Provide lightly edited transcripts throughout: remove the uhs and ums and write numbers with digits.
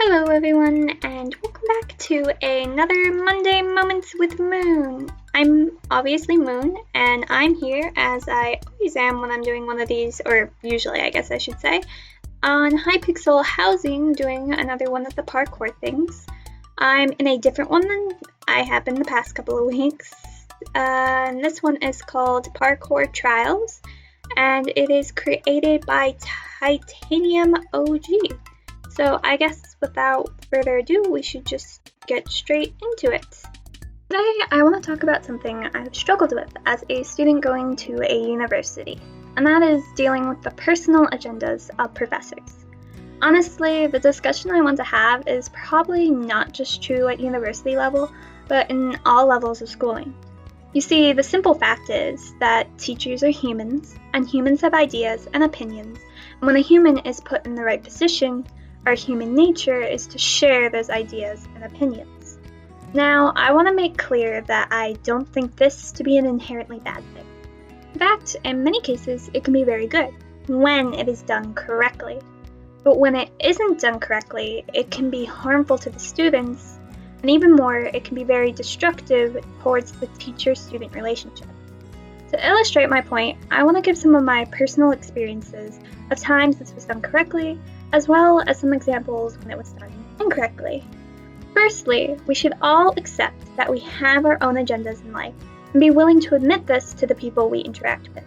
Hello everyone, and welcome back to another Monday Moments with Moon. I'm obviously Moon, and I'm here, as I always am when I'm doing one of these, or usually I guess I should say, on Hipixel Housing, doing another one of the parkour things. I'm in a different one than I have been the past couple of weeks, and this one is called Parkour Trials, and it is created by Titanium OG. So I guess without further ado, we should just get straight into it. Today I want to talk about something I've struggled with as a student going to a university, and that is dealing with the personal agendas of professors. Honestly, the discussion I want to have is probably not just true at university level, but in all levels of schooling. You see, the simple fact is that teachers are humans, and humans have ideas and opinions, and when a human is put in the right position, our human nature is to share those ideas and opinions. Now, I want to make clear that I don't think this to be an inherently bad thing. In fact, in many cases, it can be very good, when it is done correctly. But when it isn't done correctly, it can be harmful to the students, and even more, it can be very destructive towards the teacher-student relationship. To illustrate my point, I want to give some of my personal experiences of times this was done correctly, as well as some examples when it was done incorrectly. Firstly, we should all accept that we have our own agendas in life and be willing to admit this to the people we interact with.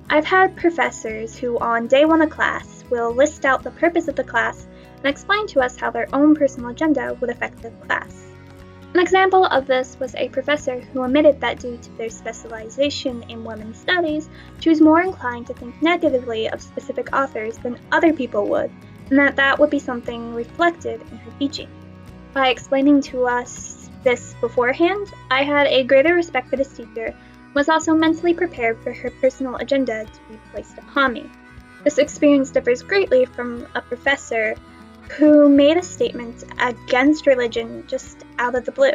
I've had professors who on day one of class will list out the purpose of the class and explain to us how their own personal agenda would affect the class. An example of this was a professor who admitted that due to their specialization in women's studies, she was more inclined to think negatively of specific authors than other people would, and that would be something reflected in her teaching. By explaining to us this beforehand, I had a greater respect for this teacher and was also mentally prepared for her personal agenda to be placed upon me. This experience differs greatly from a professor who made a statement against religion just out of the blue.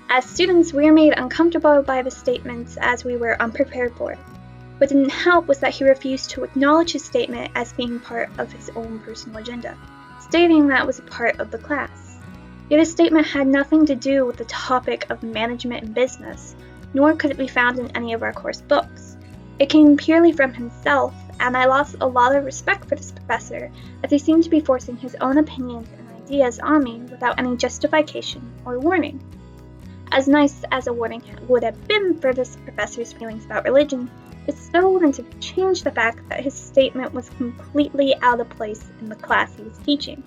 As students, we were made uncomfortable by the statements as we were unprepared for it. What didn't help was that he refused to acknowledge his statement as being part of his own personal agenda, stating that it was a part of the class. Yet his statement had nothing to do with the topic of management and business, nor could it be found in any of our course books. It came purely from himself, and I lost a lot of respect for this professor, as he seemed to be forcing his own opinions and ideas on me without any justification or warning. As nice as a warning would have been for this professor's feelings about religion, it still wouldn't have changed the fact that his statement was completely out of place in the class he was teaching.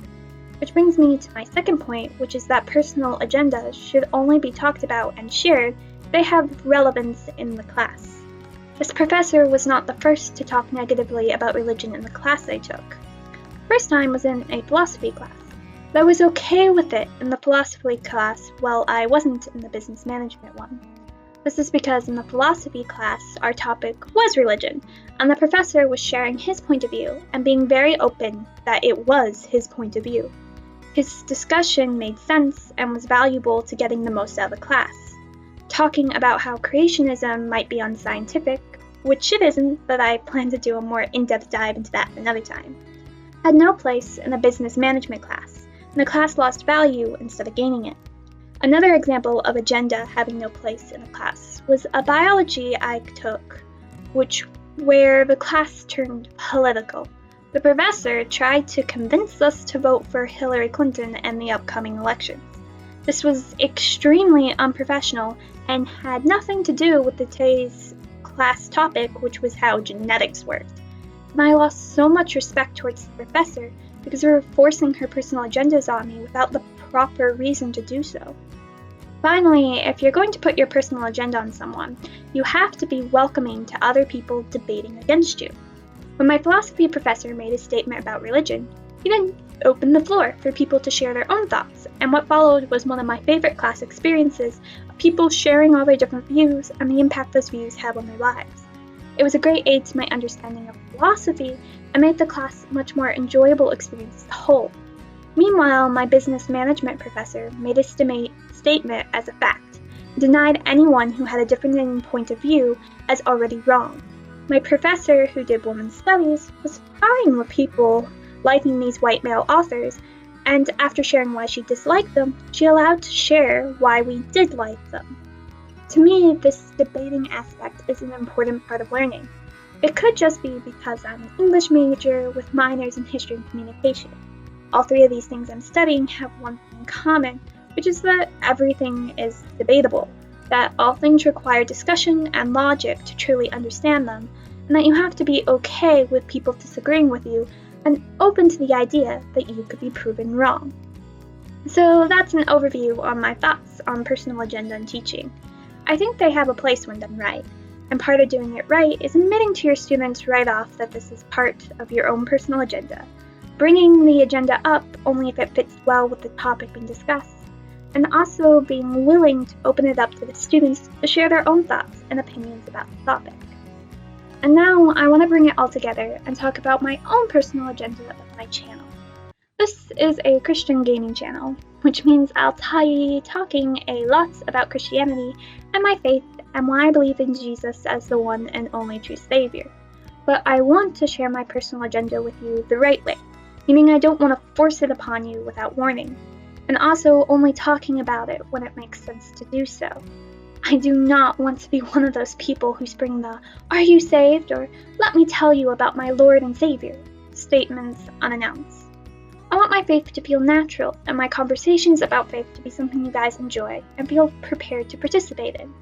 Which brings me to my second point, which is that personal agendas should only be talked about and shared if they have relevance in the class. This professor was not the first to talk negatively about religion in the class I took. The first time was in a philosophy class, but I was okay with it in the philosophy class while I wasn't in the business management one. This is because in the philosophy class, our topic was religion, and the professor was sharing his point of view and being very open that it was his point of view. His discussion made sense and was valuable to getting the most out of the class. Talking about how creationism might be unscientific, which it isn't, but I plan to do a more in-depth dive into that another time, had no place in a business management class, and the class lost value instead of gaining it. Another example of agenda having no place in a class was a biology I took, where the class turned political. The professor tried to convince us to vote for Hillary Clinton in the upcoming elections. This was extremely unprofessional and had nothing to do with today's class topic, which was how genetics worked. And I lost so much respect towards the professor because we were forcing her personal agendas on me without the proper reason to do so. Finally, if you're going to put your personal agenda on someone, you have to be welcoming to other people debating against you. When my philosophy professor made a statement about religion, he then opened the floor for people to share their own thoughts, and what followed was one of my favorite class experiences of people sharing all their different views and the impact those views have on their lives. It was a great aid to my understanding of philosophy and made the class a much more enjoyable experience as a whole. Meanwhile, my business management professor made a statement as a fact, and denied anyone who had a different point of view as already wrong. My professor, who did women's studies, was fine with people liking these white male authors, And after sharing why she disliked them, she allowed to share why we did like them. To me, this debating aspect is an important part of learning. It could just be because I'm an English major with minors in history and communication. All three of these things I'm studying have one thing in common, which is that everything is debatable, that all things require discussion and logic to truly understand them, and that you have to be okay with people disagreeing with you and open to the idea that you could be proven wrong. So that's an overview on my thoughts on personal agenda and teaching. I think they have a place when done right, and part of doing it right is admitting to your students right off that this is part of your own personal agenda, bringing the agenda up only if it fits well with the topic being discussed, and also being willing to open it up to the students to share their own thoughts and opinions about the topic. And now I want to bring it all together and talk about my own personal agenda of my channel. This is a Christian gaming channel, which means I'll be talking a lot about Christianity and my faith and why I believe in Jesus as the one and only true Savior. But I want to share my personal agenda with you the right way, meaning I don't want to force it upon you without warning, and also only talking about it when it makes sense to do so. I do not want to be one of those people who spring the "Are you saved?" or "Let me tell you about my Lord and Savior" statements unannounced. I want my faith to feel natural and my conversations about faith to be something you guys enjoy and feel prepared to participate in.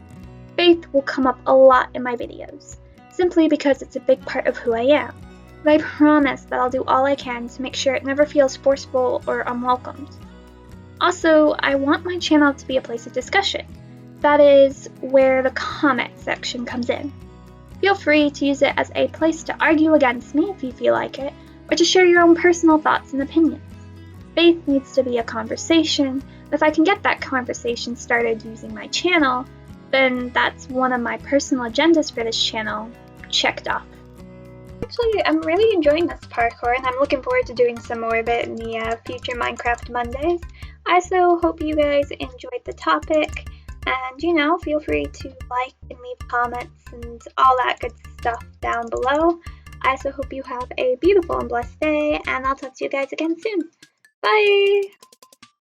Faith will come up a lot in my videos, simply because it's a big part of who I am, but I promise that I'll do all I can to make sure it never feels forceful or unwelcomed. Also, I want my channel to be a place of discussion. That is where the comment section comes in. Feel free to use it as a place to argue against me if you feel like it, or to share your own personal thoughts and opinions. Faith needs to be a conversation, and if I can get that conversation started using my channel, then that's one of my personal agendas for this channel checked off. Actually, I'm really enjoying this parkour, and I'm looking forward to doing some more of it in the future Minecraft Mondays. I also hope you guys enjoyed the topic, and feel free to like and leave comments and all that good stuff down below. I also hope you have a beautiful and blessed day, and I'll talk to you guys again soon. Bye!